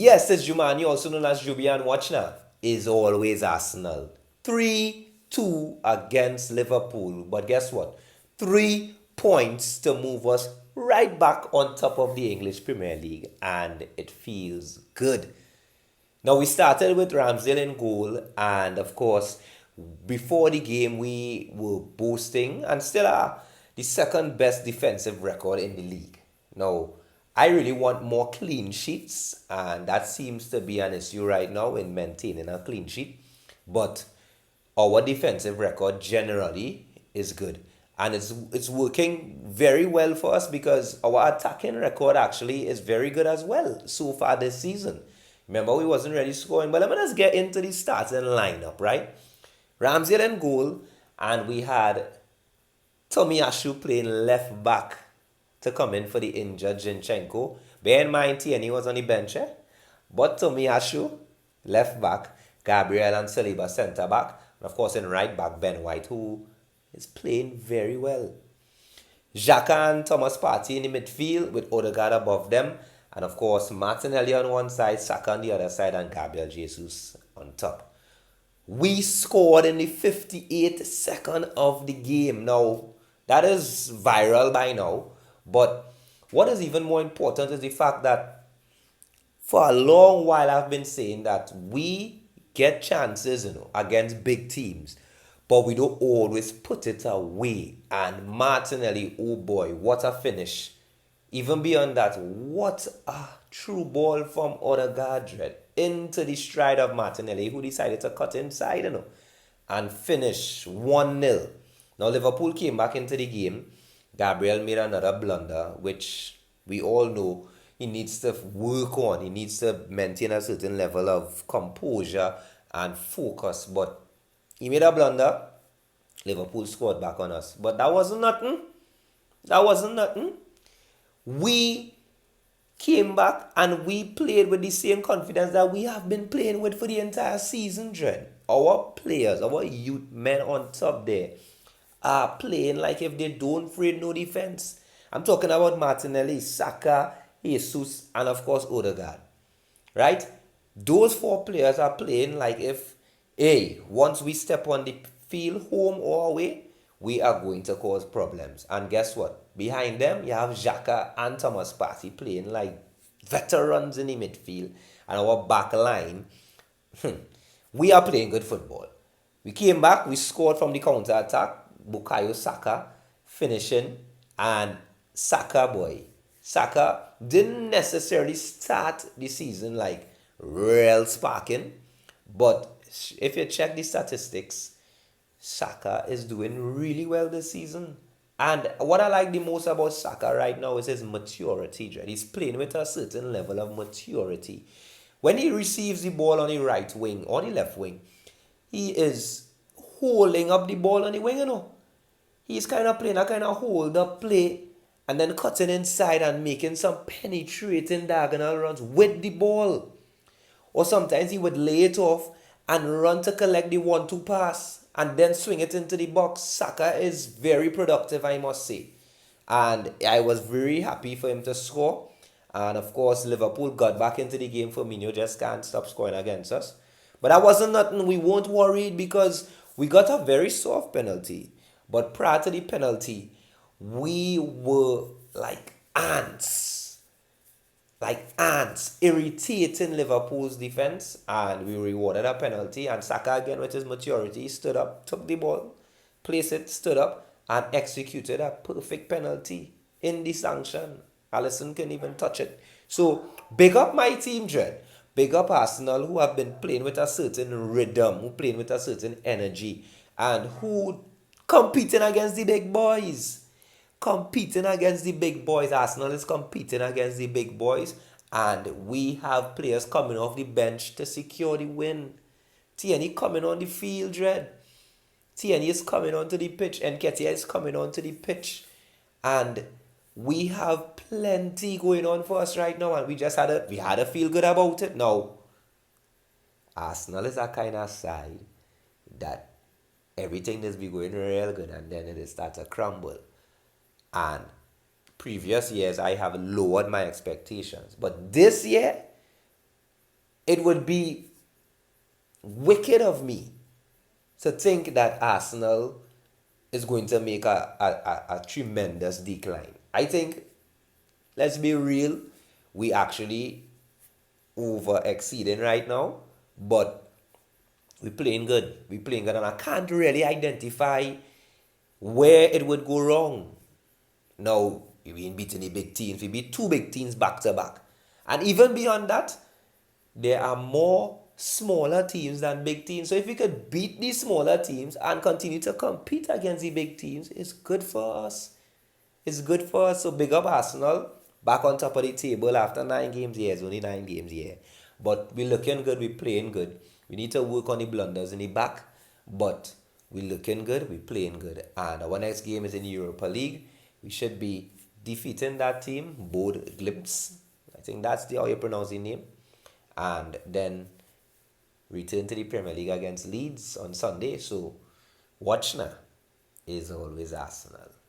Yes, it's Jumani, also known as Jubian Watchner, is always Arsenal. 3-2 against Liverpool. But guess what? 3 points to move us right back on top of the English Premier League. And it feels good. Now, we started with Ramsdale in goal. And of course, before the game, we were boasting and still are the second best defensive record in the league. Now, I really want more clean sheets, and that seems to be an issue right now in maintaining a clean sheet. But our defensive record generally is good, and it's working very well for us because our attacking record actually is very good as well so far this season. Remember, we wasn't really scoring, but let me just get into the starting lineup, right? Ramsey in goal, and we had Tomiyasu playing left back to come in for the injured Zinchenko. Bear in mind, Tierney was on the bench, eh? But Tomiyasu, left back, Gabriel and Saliba centre back, and of course in right back, Ben White, who is playing very well. Xhaka and Thomas Partey in the midfield with Odegaard above them, and of course Martinelli on one side, Saka on the other side, and Gabriel Jesus on top. We scored in the 58th second of the game. Now, that is viral by now. But what is even more important is the fact that for a long while I've been saying that we get chances, against big teams, but we don't always put it away. And Martinelli, oh boy, what a finish. Even beyond that, what a true ball from Odegaard into the stride of Martinelli, who decided to cut inside, and finish 1-0. Now, Liverpool came back into the game. Gabriel made another blunder, which we all know he needs to work on. He needs to maintain a certain level of composure and focus. But he made a blunder. Liverpool scored back on us. But that wasn't nothing. That wasn't nothing. We came back and we played with the same confidence that we have been playing with for the entire season, Dren. Our players, our youth men on top there, are playing like if they don't afraid no defense. I'm talking about Martinelli, Saka, Jesus, and of course Odegaard. Right? Those four players are playing like if, hey, once we step on the field, home or away, we are going to cause problems. And guess what? Behind them, you have Xhaka and Thomas Partey playing like veterans in the midfield. And our back line, we are playing good football. We came back, we scored from the counter attack. Bukayo Saka finishing, and Saka boy. Saka didn't necessarily start the season like real sparking, but if you check the statistics, Saka is doing really well this season. And what I like the most about Saka right now is his maturity. He's playing with a certain level of maturity. When he receives the ball on the right wing or the left wing, he is holding up the ball on the wing. He's kind of playing a kind of hold up play and then cutting inside and making some penetrating diagonal runs with the ball. Or sometimes he would lay it off and run to collect the 1-2 pass and then swing it into the box. Saka is very productive, I must say. And I was very happy for him to score. And of course, Liverpool got back into the game. Firmino just can't stop scoring against us. But that wasn't nothing. We weren't worried because we got a very soft penalty. But prior to the penalty, we were like ants, irritating Liverpool's defense, and we rewarded a penalty. And Saka, again with his maturity, stood up, took the ball, placed it, stood up, and executed a perfect penalty in the sanction. Alisson couldn't even touch it. So, big up my team, Dred. Big up Arsenal, who have been playing with a certain rhythm, who playing with a certain energy, and who competing against the big boys. Competing against the big boys. Arsenal is competing against the big boys. And we have players coming off the bench to secure the win. Tierney coming on the field, Dred. Tierney is coming onto the pitch. Nketiah is coming onto the pitch. And we have plenty going on for us right now. And we had a feel good about it. Now, Arsenal is a kind of side that everything is be going real good and then it starts to crumble. And previous years I have lowered my expectations. But this year, It would be wicked of me to think that Arsenal is going to make a tremendous decline. I think, let's be real, we actually over exceeding right now, but we're playing good. We're playing good, and I can't really identify where it would go wrong. Now, we ain't beating the big teams. We beat two big teams back to back. And even beyond that, there are more smaller teams than big teams. So if we could beat these smaller teams and continue to compete against the big teams, it's good for us. It's good for us. So big up Arsenal, back on top of the table after 9 games. Yeah, it's only 9 games, yeah. But we're looking good, we're playing good. We need to work on the blunders in the back, but we're looking good, we're playing good. And our next game is in the Europa League. We should be defeating that team, Bod Glimpse. I think that's how you pronounce the name. And then return to the Premier League against Leeds on Sunday. So watch now is always Arsenal.